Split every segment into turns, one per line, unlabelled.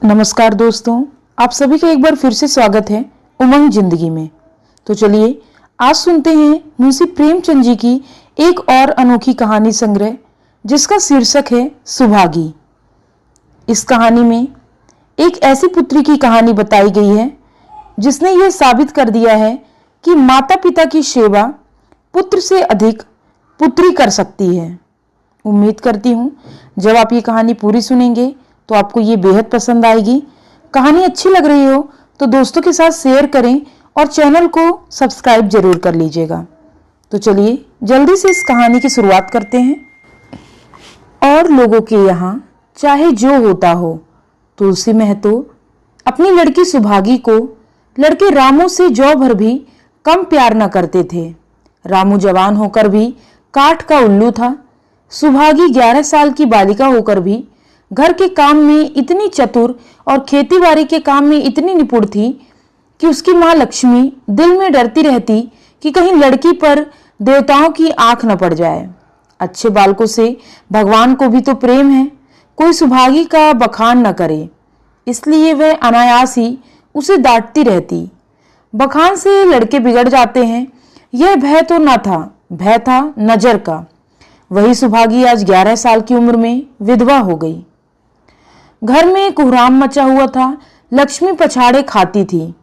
नमस्कार दोस्तों, आप सभी का एक बार फिर से स्वागत है उमंग जिंदगी में। तो चलिए आज सुनते हैं मुंशी प्रेमचंद जी की एक और अनोखी कहानी संग्रह जिसका शीर्षक है सुभागी। इस कहानी में एक ऐसी पुत्री की कहानी बताई गई है जिसने यह साबित कर दिया है कि माता पिता की सेवा पुत्र से अधिक पुत्री कर सकती है। उम्मीद करती हूँ जब आप ये कहानी पूरी सुनेंगे तो आपको ये बेहद पसंद आएगी। कहानी अच्छी लग रही हो तो दोस्तों के साथ शेयर करें और चैनल को सब्सक्राइब जरूर कर लीजिएगा। तो चलिए जल्दी से इस कहानी की शुरुआत करते हैं। और लोगों के यहाँ चाहे जो होता हो, तुलसी महतो अपनी लड़की सुभागी को लड़के रामू से जौ भर भी कम प्यार न करते थे। रामू जवान होकर भी काठ का उल्लू था। सुभागी 11 साल की बालिका होकर भी घर के काम में इतनी चतुर और खेतीबाड़ी के काम में इतनी निपुण थी कि उसकी माँ लक्ष्मी दिल में डरती रहती कि कहीं लड़की पर देवताओं की आंख न पड़ जाए। अच्छे बालकों से भगवान को भी तो प्रेम है, कोई सुभागी का बखान न करे, इसलिए वह अनायास ही उसे डांटती रहती। बखान से लड़के बिगड़ जाते हैं, यह भय तो न था, भय था नजर का। वही सुभागी आज 11 साल की उम्र में विधवा हो गई। घर में कोहराम मचा हुआ था। लक्ष्मी पछाड़े खाती थी,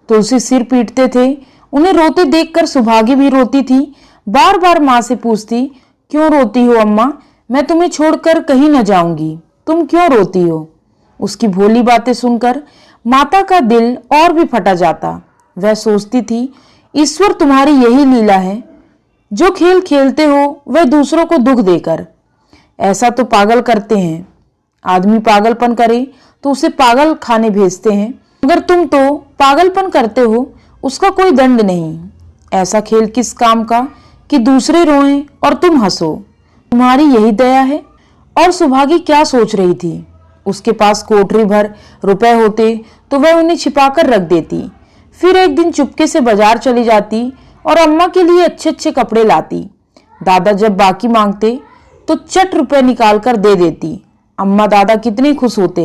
तुलसी सिर पीटते थे। उन्हें रोते देखकर सुभागी भी रोती थी। बार बार माँ से पूछती, क्यों रोती हो अम्मा, मैं तुम्हें छोड़कर कहीं न जाऊंगी, तुम क्यों रोती हो। उसकी भोली बातें सुनकर माता का दिल और भी फटा जाता। वह सोचती थी, ईश्वर तुम्हारी यही लीला है, जो खेल खेलते हो वह दूसरों को दुख देकर। ऐसा तो पागल करते हैं, आदमी पागलपन करे तो उसे पागल खाने भेजते हैं, मगर तुम तो पागलपन करते हो, उसका कोई दंड नहीं। ऐसा खेल किस काम का कि दूसरे रोएं और तुम हंसो, तुम्हारी यही दया है। और सुभागी क्या सोच रही थी, उसके पास कोठरी भर रुपए होते तो वह उन्हें छिपाकर रख देती। फिर एक दिन चुपके से बाजार चली जाती और अम्मा के लिए अच्छे अच्छे कपड़े लाती। दादा जब बाकी मांगते तो चट रुपए निकाल कर दे देती। अम्मा दादा कितने खुश होते।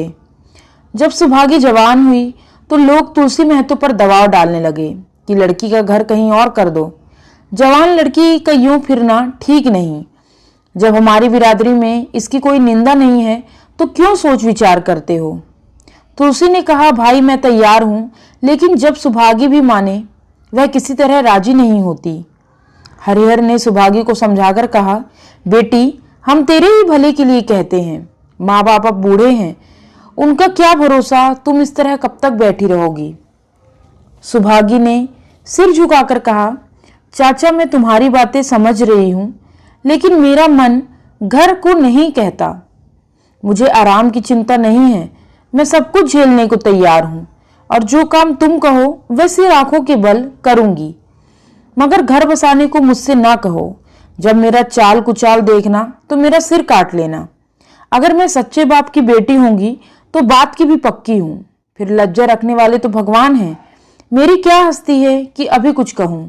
जब सुभागी जवान हुई तो लोग तुलसी महतो पर दबाव डालने लगे कि लड़की का घर कहीं और कर दो, जवान लड़की का यूं फिरना ठीक नहीं। जब हमारी बिरादरी में इसकी कोई निंदा नहीं है तो क्यों सोच विचार करते हो। तुलसी ने कहा, भाई मैं तैयार हूं, लेकिन जब सुभागी भी माने वह किसी तरह राजी नहीं होती। हरिहर ने सुभागी को समझाकर कहा, बेटी हम तेरे ही भले के लिए कहते हैं, माँ बाप अब बूढ़े हैं, उनका क्या भरोसा, तुम इस तरह कब तक बैठी रहोगी। सुभागी ने सिर झुकाकर कहा, चाचा मैं तुम्हारी बातें समझ रही हूं, लेकिन मेरा मन घर को नहीं कहता। मुझे आराम की चिंता नहीं है, मैं सब कुछ झेलने को तैयार हूं और जो काम तुम कहो वह सिर आंखों के बल करूंगी, मगर घर बसाने को मुझसे ना कहो। जब मेरा चाल कुचाल देखना तो मेरा सिर काट लेना। अगर मैं सच्चे बाप की बेटी होंगी तो बात की भी पक्की हूं। फिर लज्जा रखने वाले तो भगवान हैं, मेरी क्या हस्ती है कि अभी कुछ कहूं।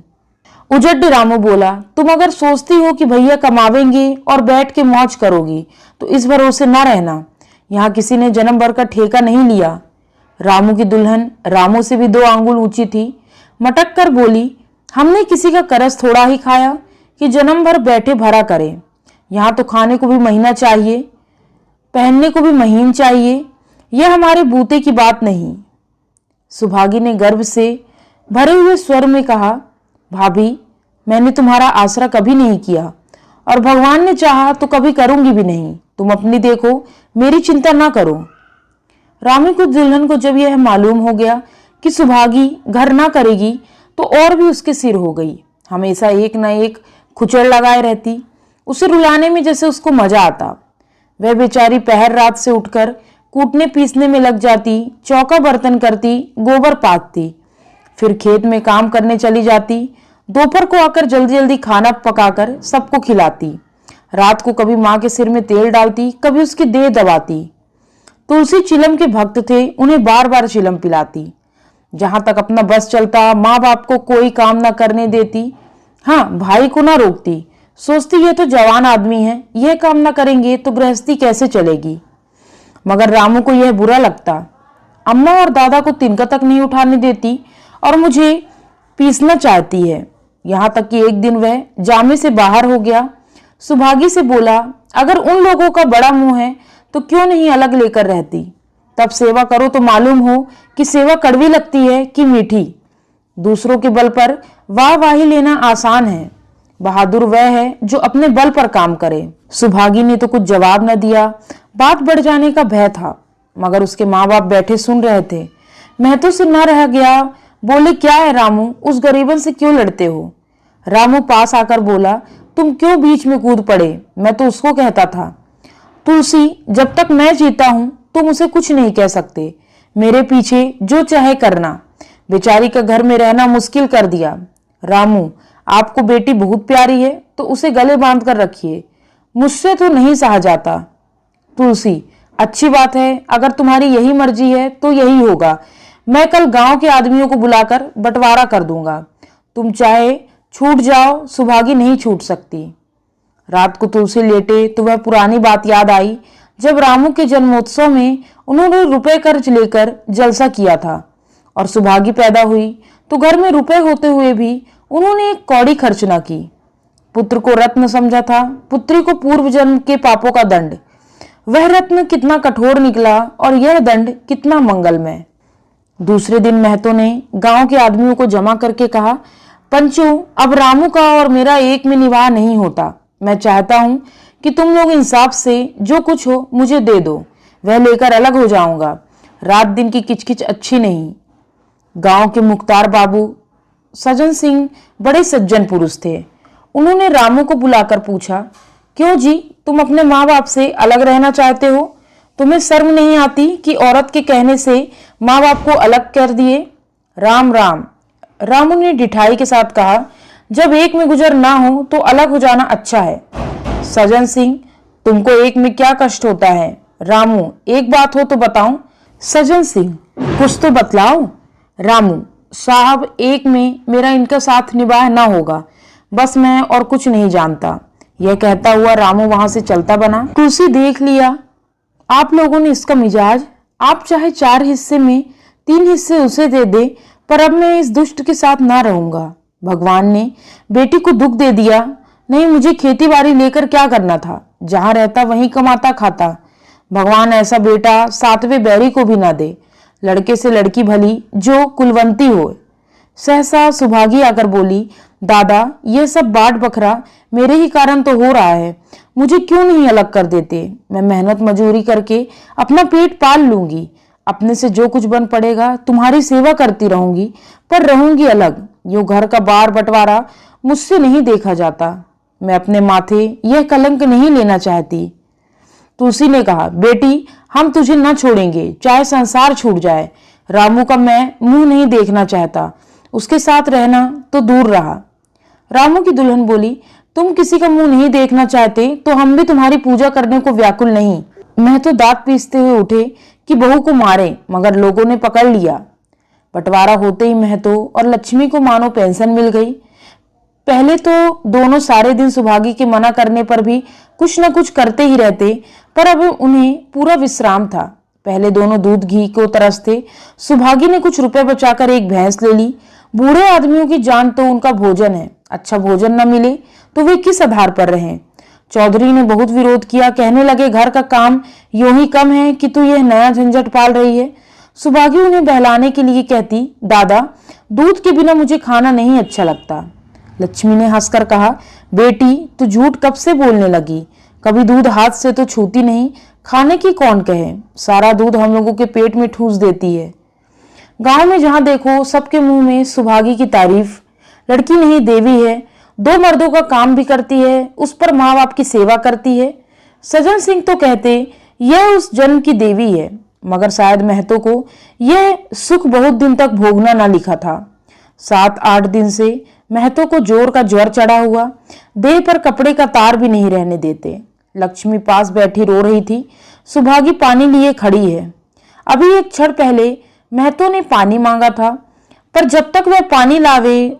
उजड्ड रामू बोला, तुम अगर सोचती हो कि भैया कमावेंगे और बैठ के मौज करोगी तो इस भरोसे ना रहना, यहाँ किसी ने जन्म भर का ठेका नहीं लिया। रामू की दुल्हन रामू से भी 2 आंगुल ऊंची थी, मटक कर बोली, हमने किसी का करस थोड़ा ही खाया कि जन्म भर बैठे भरा करें। यहाँ तो खाने को भी महीना चाहिए, पहनने को भी महीन चाहिए, यह हमारे बूते की बात नहीं। सुभागी ने गर्व से भरे हुए स्वर में कहा, भाभी मैंने तुम्हारा आसरा कभी नहीं किया और भगवान ने चाहा तो कभी करूंगी भी नहीं। तुम अपनी देखो, मेरी चिंता ना करो। रामू को दुल्हन को जब यह मालूम हो गया कि सुभागी घर ना करेगी तो और भी उसके सिर हो गई। हमेशा एक न एक खुचड़ लगाए रहती, उसे रुलाने में जैसे उसको मजा आता। वह बेचारी पहर रात से उठकर कूटने पीसने में लग जाती, चौका बर्तन करती, गोबर पाथती, फिर खेत में काम करने चली जाती। दोपहर को आकर जल्दी जल्दी खाना पकाकर सबको खिलाती। रात को कभी माँ के सिर में तेल डालती, कभी उसकी देह दबाती। तुलसी चिलम के भक्त थे, उन्हें बार बार चिलम पिलाती। जहां तक अपना बस चलता माँ बाप को कोई काम ना करने देती। हाँ, भाई को ना रोकती, सोचती ये तो जवान आदमी है, यह काम ना करेंगे तो गृहस्थी कैसे चलेगी। मगर रामू को यह बुरा लगता। अम्मा और दादा को तिनका तक नहीं उठाने देती और मुझे पीसना चाहती है। यहाँ तक कि एक दिन वह जामे से बाहर हो गया। सुभागी से बोला, अगर उन लोगों का बड़ा मुंह है तो क्यों नहीं अलग लेकर रहती? तब सेवा करो तो मालूम हो कि सेवा कड़वी लगती है कि मीठी। दूसरों के बल पर वाहवाही लेना आसान है, बहादुर वह है जो अपने बल पर काम करे। सुभागी ने तो कुछ जवाब न दिया। बात बढ़ जाने का भय था, मगर उसके माँ बाप बैठे सुन रहे थे। महतो से न रह गया। बोले, क्या है रामू, उस गरीबन से क्यों लड़ते हो? रामू पास आकर बोला, तुम क्यों बीच में कूद पड़े? मैं तो उसको कहता था, तुलसी, जब तक मैं जीता हूं तुम उसे कुछ नहीं कह सकते। मेरे पीछे जो चाहे करना। बेचारी का घर में रहना मुश्किल कर दिया। रामू, आपको बेटी बहुत प्यारी है तो उसे गले बांध कर रखिए, मुझसे तो नहीं सहा जाता। तुलसी, अच्छी बात है, अगर तुम्हारी यही मर्जी है तो यही होगा। मैं कल गांव के आदमियों को बुलाकर बंटवारा कर दूंगा। तुम चाहे छूट जाओ, सुभागी नहीं छूट सकती। रात को तुलसी लेटे तो वह पुरानी बात याद आई जब रामू के जन्मोत्सव में उन्होंने रुपए कर्ज लेकर जलसा किया था और सुभागी पैदा हुई तो घर में रुपए होते हुए भी उन्होंने एक कौड़ी खर्च न की। पुत्र को रत्न समझा था, पुत्री को पूर्व जन्म के पापों का दंड। वह रत्न कितना कठोर निकला और यह दंड कितना मंगलमय। दूसरे दिन महतो ने गांव के आदमियों को जमा करके कहा, पंचो, अब रामू का और मेरा एक में निवाह नहीं होता। मैं चाहता हूं कि तुम लोग इंसाफ से जो कुछ हो मुझे दे दो, वह लेकर अलग हो जाऊंगा। रात दिन की किचकिच अच्छी नहीं। गांव के मुख्तार बाबू सजन सिंह बड़े सज्जन पुरुष थे। उन्होंने रामू को बुलाकर पूछा, क्यों जी, तुम अपने माँ बाप से अलग रहना चाहते हो? तुम्हें शर्म नहीं आती कि औरत के कहने से माँ बाप को अलग कर दिए? राम राम। रामू ने ढिठाई के साथ कहा, जब एक में गुजर ना हो तो अलग हो जाना अच्छा है। सजन सिंह, तुमको एक में क्या कष्ट होता है? रामू, एक बात हो तो बताऊं। सजन सिंह, कुछ तो बतलाओ। रामू, साहब, एक में मेरा इनका साथ निभाया ना होगा, बस मैं और कुछ नहीं जानता। यह कहता हुआ रामू वहां से चलता बना। तुलसी, देख लिया आप लोगों ने इसका मिजाज। आप चाहे 4 हिस्से में 3 हिस्से उसे दे दे, पर अब मैं इस दुष्ट के साथ ना रहूंगा। भगवान ने बेटी को दुख दे दिया। नहीं, मुझे खेती बाड़ी लेकर क्या करना था? जहां रहता वहीं कमाता खाता। भगवान ऐसा बेटा 7वें बैरी को भी ना दे। लड़के से लड़की भली जो कुलवंती हो। सहसा सुभागी आकर बोली, दादा, यह सब बाट बखरा मेरे ही कारण तो हो रहा है। मुझे क्यों नहीं अलग कर देते? मैं मेहनत मजूरी करके अपना पेट पाल लूंगी। अपने से जो कुछ बन पड़ेगा तुम्हारी सेवा करती रहूंगी, पर रहूंगी अलग। यो घर का बार बंटवारा मुझसे नहीं देखा जाता। मैं अपने माथे यह कलंक नहीं लेना चाहती। तुलसी ने कहा, बेटी, हम तुझे न छोड़ेंगे, चाहे संसार छूट जाए। रामू का मैं मुंह नहीं देखना चाहता, उसके साथ रहना तो दूर रहा। रामू की दुल्हन बोली, तुम किसी का मुंह नहीं देखना चाहते तो हम भी तुम्हारी पूजा करने को व्याकुल नहीं। मैं तो दांत पीसते हुए उठे कि बहू को मारे, मगर लोगों ने पकड़ लिया। बंटवारा होते ही महतो और लक्ष्मी को मानो पेंशन मिल गई। पहले तो दोनों सारे दिन सुभागी के मना करने पर भी कुछ न कुछ करते ही रहते, पर अब उन्हें पूरा विश्राम था। पहले दोनों दूध घी को तरसते। सुभागी ने कुछ रुपए बचाकर एक भैंस ले ली। बूढ़े आदमियों की जान तो उनका भोजन है, अच्छा भोजन न मिले तो वे किस आधार पर रहें? चौधरी ने बहुत विरोध किया, कहने लगे, घर का काम यूं ही कम है कि तू यह नया झंझट पाल रही है। सुभागी उन्हें बहलाने के लिए कहती, दादा, दूध के बिना मुझे खाना नहीं अच्छा लगता। लक्ष्मी ने हंसकर कहा, बेटी, तू झूठ कब से बोलने लगी? कभी दूध हाथ से तो छूती नहीं, खाने की कौन कहे? सारा दूध हम लोगों के पेट में ठूस देती है। गांव में जहां देखो सबके मुंह में सुभागी की तारीफ। लड़की नहीं देवी है, 2 मर्दों का काम भी करती है, उस पर माँ बाप की सेवा करती है। सजन सिंह तो कहते यह उस जन्म की देवी है, मगर शायद महतो को यह सुख बहुत दिन तक भोगना ना लिखा था। 7-8 दिन से महतो को जोर का ज्वर चढ़ा हुआ, देह पर कपड़े का तार भी नहीं रहने देते। लक्ष्मी पास बैठी रो रही थी। सुभागी पानी लिए खड़ी है। अभी एक क्षण पहले महतो ने पानी मांगा था, पर जब तक वह पानी लावे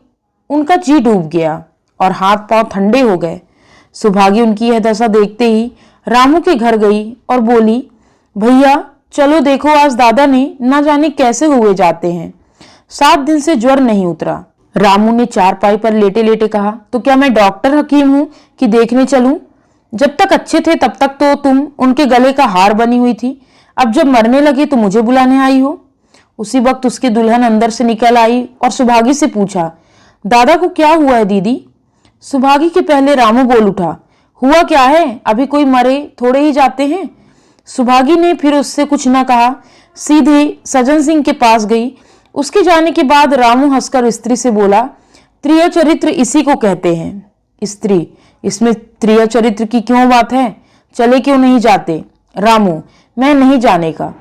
उनका जी डूब गया और हाथ पांव ठंडे हो गए। सुभागी उनकी यह दशा देखते ही रामू के घर गई और बोली, भैया, चलो देखो आज दादा ने ना जाने कैसे हुए जाते हैं, 7 दिन से ज्वर नहीं उतरा। रामू ने चारपाई पर लेटे लेटे कहा, तो क्या मैं डॉक्टर हकीम हूं कि देखने चलूं? जब तक अच्छे थे तब तक तो तुम उनके गले का हार बनी हुई थी, अब जब मरने लगे तो मुझे बुलाने आई हो। उसी वक्त उसकी दुल्हन अंदर से निकल आई और सुभागी से पूछा, दादा को क्या हुआ है दीदी? सुभागी के पहले रामू बोल उठा, हुआ क्या है, अभी कोई मरे थोड़े ही जाते हैं। सुभागी ने फिर उससे कुछ न कहा, सीधे सज्जन सिंह के पास गई। उसके जाने के बाद रामू हंसकर स्त्री से बोला, त्रिय चरित्र इसी को कहते हैं। स्त्री, इसमें त्रिय चरित्र की क्यों बात है, चले क्यों नहीं जाते? रामू, मैं नहीं जाने का।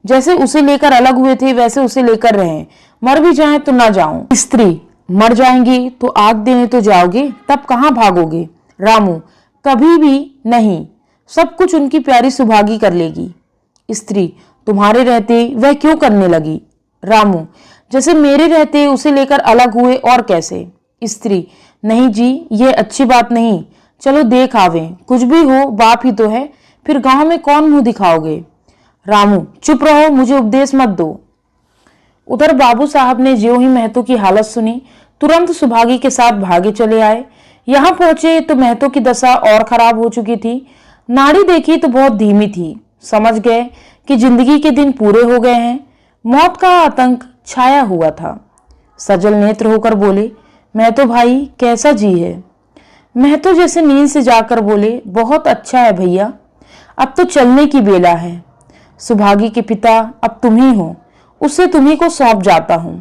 जैसे उसे लेकर अलग हुए थे वैसे उसे लेकर रहें, मर भी जाएं तो ना जाऊं। स्त्री, मर जाएंगी तो आग देने तो जाओगे, तब कहां भागोगे? रामू, कभी भी नहीं, सब कुछ उनकी प्यारी सुभागी कर लेगी। स्त्री, तुम्हारे रहते वह क्यों करने लगी? रामू, जैसे मेरे रहते उसे लेकर अलग हुए और कैसे? स्त्री, नहीं जी, ये अच्छी बात नहीं, चलो देख आवे, कुछ भी हो बाप ही तो है, फिर गांव में कौन मुंह दिखाओगे? रामू, चुप रहो, मुझे उपदेश मत दो। उधर बाबू साहब ने ज्यों ही महतो की हालत सुनी तुरंत सुभागी के साथ भागे चले आए। यहाँ पहुंचे तो महतो की दशा और खराब हो चुकी थी। नाड़ी देखी तो बहुत धीमी थी, समझ गए कि जिंदगी के दिन पूरे हो गए हैं। मौत का आतंक छाया हुआ था। सजल नेत्र होकर बोले, महतो भाई कैसा जी है? महतो जैसे नींद से जाकर बोले, बहुत अच्छा है भैया, अब तो चलने की बेला है। सुभागी के पिता अब तुम ही हो, उसे तुम्ही को सौंप जाता हूं।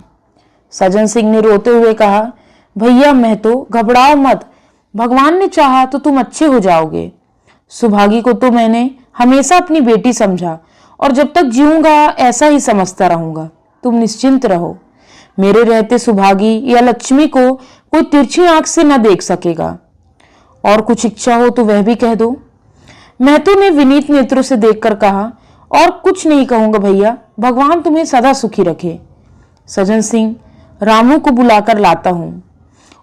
सज्जन सिंह ने रोते हुए कहा, भैया महतो घबराओ मत, भगवान ने चाहा तो तुम अच्छे हो जाओगे। सुभागी को तो मैंने हमेशा अपनी बेटी समझा और जब तक जीऊंगा ऐसा ही समझता रहूंगा, तुम निश्चिंत रहो। मेरे रहते सुभागी या लक्ष्मी को कोई तिरछी आंख से न देख सकेगा। और कुछ इच्छा हो तो वह भी कह दो। महतो ने विनीत नेत्रों से देखकर कहा, और कुछ नहीं कहूंगा भैया, भगवान तुम्हें सदा सुखी रखे। सज्जन सिंह, रामू को बुलाकर लाता हूं,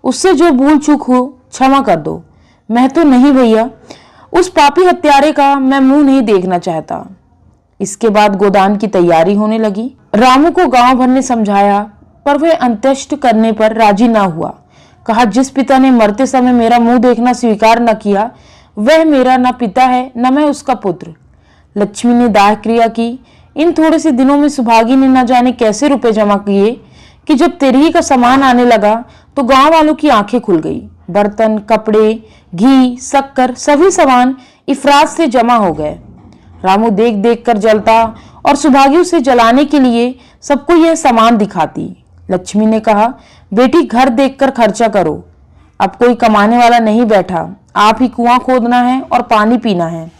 उससे जो भूल चूक हो क्षमा कर दो। महतो, नहीं भैया, उस पापी हत्यारे का मैं मुंह नहीं देखना चाहता। इसके बाद गोदान की तैयारी होने लगी। रामू को गांव भर ने समझाया पर वह अंत्येष्ट करने पर राजी न हुआ। कहा, जिस पिता ने मरते समय मेरा मुंह देखना स्वीकार न किया वह मेरा न पिता है न मैं उसका पुत्र। लक्ष्मी ने दाह क्रिया की। इन थोड़े से दिनों में सुभागी ने न जाने कैसे रुपए जमा किए कि जब तिरही का सामान आने लगा तो गांव वालों की आंखें खुल गई। बर्तन, कपड़े, घी, शक्कर, सभी सामान इफरात से जमा हो गए। रामू देख देख कर जलता और सुभागी उसे जलाने के लिए सबको यह सामान दिखाती। लक्ष्मी ने कहा, बेटी घर देखकर खर्चा करो, अब कोई कमाने वाला नहीं बैठा, आप ही कुआं खोदना है और पानी पीना है।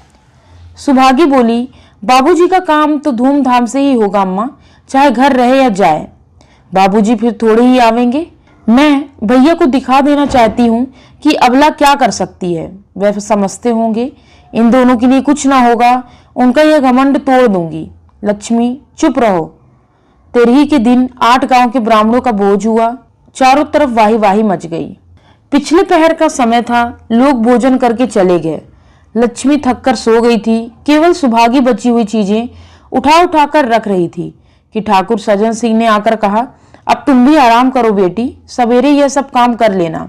सुभागी बोली, बाबूजी का काम तो धूमधाम से ही होगा अम्मा, चाहे घर रहे या जाए। बाबूजी फिर थोड़े ही आवेंगे। मैं भैया को दिखा देना चाहती हूँ कि अबला क्या कर सकती है, वह समझते होंगे। इन दोनों के लिए कुछ ना होगा, उनका यह घमंड तोड़ दूंगी। लक्ष्मी, चुप रहो। तिरही के दिन 8 गांव के ब्राह्मणों का भोज हुआ। चारों तरफ वाही वाही मच गई। पिछले पहर का समय था, लोग भोजन करके चले गए। लक्ष्मी थककर सो गई थी। केवल सुभागी बची हुई चीजें उठा उठा कर रख रही थी कि ठाकुर सज्जन सिंह ने आकर कहा, अब तुम भी आराम करो बेटी, सवेरे यह सब काम कर लेना।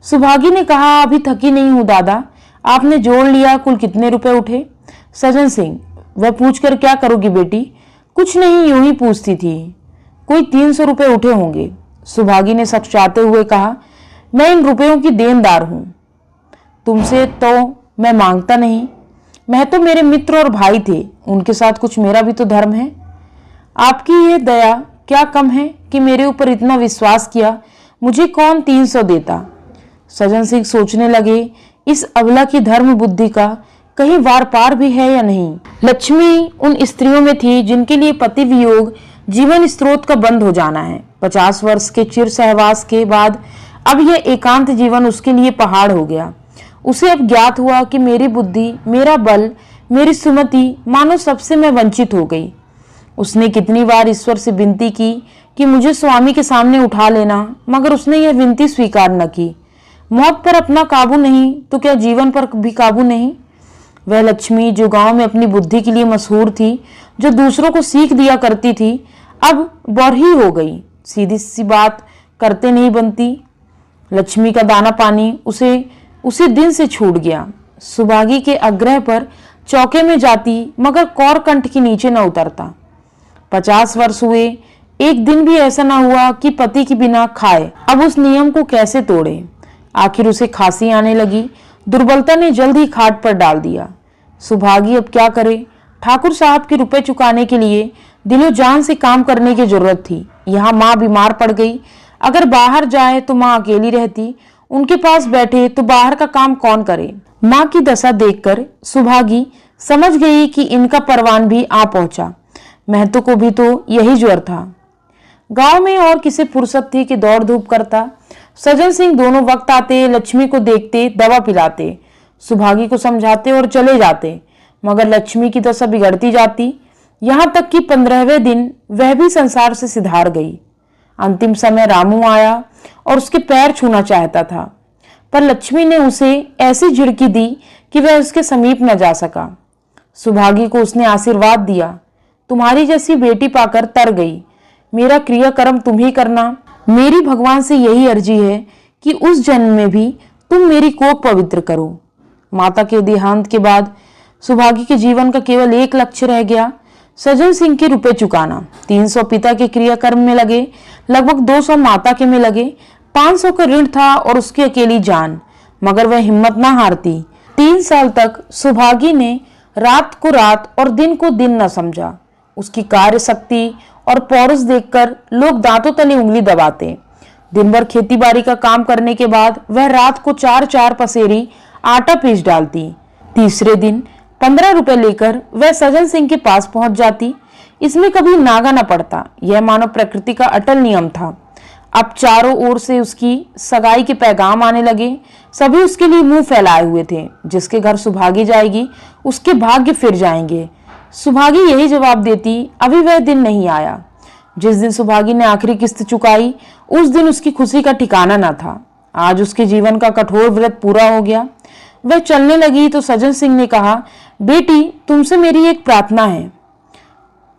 सुभागी ने कहा, अभी थकी नहीं हूं दादा, आपने जोड़ लिया कुल कितने रुपए उठे? सज्जन सिंह, वह पूछकर क्या करोगी बेटी? कुछ नहीं, यूं ही पूछती थी, कोई 300 रुपए उठे होंगे। सुभागी ने सचाते हुए कहा, मैं इन रुपयों की देनदार हूं, तुमसे तो मैं मांगता नहीं। मैं तो मेरे मित्र और भाई थे, उनके साथ कुछ मेरा भी तो धर्म है। आपकी यह दया क्या कम है कि मेरे ऊपर इतना विश्वास किया, मुझे कौन 300 देता? सज्जन सिंह सोचने लगे, इस अबला की धर्म बुद्धि का कहीं वार पार भी है या नहीं। लक्ष्मी उन स्त्रियों में थी जिनके लिए पति वियोग जीवन स्रोत का बंद हो जाना है। 50 वर्ष के चिर सहवास के बाद अब यह एकांत जीवन उसके लिए पहाड़ हो गया। उसे अब ज्ञात हुआ कि मेरी बुद्धि, मेरा बल, मेरी सुमति, मानो सबसे मैं वंचित हो गई। उसने कितनी बार ईश्वर से विनती की कि मुझे स्वामी के सामने उठा लेना, मगर उसने यह विनती स्वीकार न की। मौत पर अपना काबू नहीं तो क्या जीवन पर भी काबू नहीं? वह लक्ष्मी जो गांव में अपनी बुद्धि के लिए मशहूर थी, जो दूसरों को सीख दिया करती थी, अब बौरही हो गई। सीधी सी बात करते नहीं बनती। लक्ष्मी का दाना पानी उसे उसी दिन से छूट गया। सुभागी के आग्रह पर चौके में जाती, मगर कौरकंठ के नीचे न उतरता। 50 वर्ष हुए, एक दिन भी ऐसा न हुआ कि पति के बिना खाए। अब उस नियम को कैसे तोड़े? आखिर उसे खांसी आने लगी। दुर्बलता ने जल्द ही खाट पर डाल दिया। सुभागी अब क्या करे? ठाकुर साहब के रुपए चुकाने के लिए दिलो जान से काम करने की जरूरत थी। यहाँ माँ बीमार पड़ गई। अगर बाहर जाए तो माँ अकेली रहती, उनके पास बैठे तो बाहर का काम कौन करे? माँ की दशा देखकर सुभागी समझ गई कि इनका परवान भी आ पहुंचा। महतो को भी तो यही ज्वर था। गांव में और किसे फुर्सत थी कि दौड़ धूप करता। सज्जन सिंह दोनों वक्त आते, लक्ष्मी को देखते, दवा पिलाते, सुभागी को समझाते और चले जाते, मगर लक्ष्मी की दशा बिगड़ती जाती। यहाँ तक कि 15वें दिन वह भी संसार से सिधार गई। अंतिम समय रामू आया और उसके पैर छूना चाहता था, पर लक्ष्मी ने उसे ऐसी झिड़की दी कि वह उसके समीप न जा सका। सुभागी को उसने आशीर्वाद दिया, तुम्हारी जैसी बेटी पाकर तर गई। मेरा क्रियाकर्म तुम ही करना। मेरी भगवान से यही अर्जी है कि उस जन्म में भी तुम मेरी कोख पवित्र करो। माता के देहांत के बाद सुभागी के जीवन का केवल एक लक्ष्य रह गया, सज्जन सिंह के रुपए चुकाना। 300 पिता के क्रियाकर्म में लगे, लगभग 200 माता के में लगे, 500 का ऋण था और उसकी अकेली जान, मगर वह हिम्मत ना हारती। 3 साल तक सुभागी ने रात को रात और दिन को दिन न समझा। उसकी कार्य शक्ति और पौरुष देखकर लोग दांतों तले उंगली दबाते। दिन भर खेती बाड़ी का काम करने के बाद वह रात को 4-4 पसेरी आटा पीस डालती। तीसरे दिन 15 रुपए लेकर वह सज्जन सिंह के पास पहुंच जाती। इसमें कभी नागा न पड़ता। यह मानव प्रकृति का अटल नियम था। अब चारों ओर से उसकी सगाई के पैगाम आने लगे। सभी उसके लिए मुंह फैलाए हुए थे। जिसके घर सुभागी जाएगी उसके भाग्य फिर जाएंगे। सुभागी यही जवाब देती, अभी वह दिन नहीं आया। जिस दिन सुभागी ने आखिरी किस्त चुकाई, उस दिन उसकी खुशी का ठिकाना न था। आज उसके जीवन का कठोर व्रत पूरा हो गया। वह चलने लगी तो सज्जन सिंह ने कहा, बेटी तुमसे मेरी एक प्रार्थना है।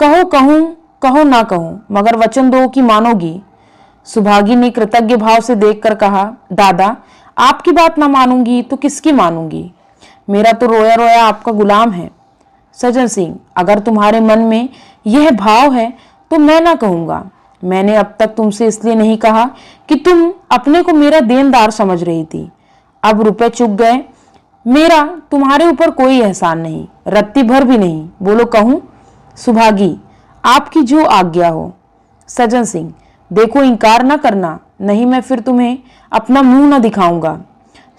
कहो कहूं, कहो ना कहूं, मगर वचन दो कि मानोगी। सुभागी ने कृतज्ञ भाव से देखकर कहा, दादा आपकी बात ना मानूंगी तो किसकी मानूंगी? मेरा तो रोया रोया आपका गुलाम है। सज्जन सिंह, अगर तुम्हारे मन में यह भाव है तो मैं ना कहूंगा। मैंने अब तक तुमसे इसलिए नहीं कहा कि तुम अपने को मेरा देनदार समझ रही थी। अब रुपए चुक गए, मेरा तुम्हारे ऊपर कोई एहसान नहीं, रत्ती भर भी नहीं। बोलो कहूं? सुभागी, आपकी जो आज्ञा हो। सज्जन सिंह, देखो इनकार ना करना, नहीं मैं फिर तुम्हें अपना मुंह ना दिखाऊंगा।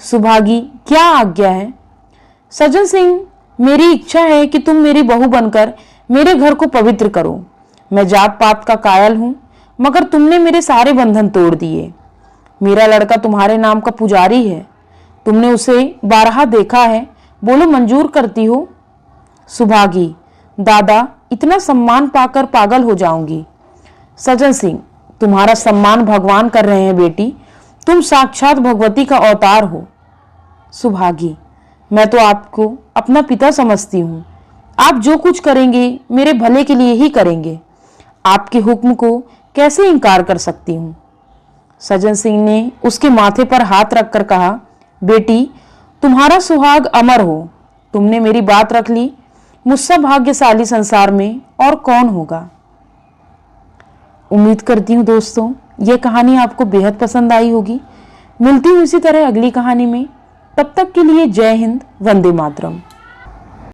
सुभागी, क्या आज्ञा है? सज्जन सिंह, मेरी इच्छा है कि तुम मेरी बहू बनकर मेरे घर को पवित्र करो। मैं जात पात का कायल हूं, मगर तुमने मेरे सारे बंधन तोड़ दिए। मेरा लड़का तुम्हारे नाम का पुजारी है, तुमने उसे 12 देखा है। बोलो मंजूर करती हो? सुभागी, दादा इतना सम्मान पाकर पागल हो जाऊंगी। सज्जन सिंह, तुम्हारा सम्मान भगवान कर रहे हैं बेटी, तुम साक्षात भगवती का अवतार हो। सुभागी, मैं तो आपको अपना पिता समझती हूँ। आप जो कुछ करेंगे मेरे भले के लिए ही करेंगे। आपके हुक्म को कैसे इनकार कर सकती हूँ? सज्जन सिंह ने उसके माथे पर हाथ रखकर कहा, बेटी तुम्हारा सुहाग अमर हो। तुमने मेरी बात रख ली। मुझसे भाग्यशाली संसार में और कौन होगा? उम्मीद करती हूँ दोस्तों यह कहानी आपको बेहद पसंद आई होगी। मिलती हूँ इसी तरह अगली कहानी में। तब तक के लिए जय हिंद, वंदे मातरम।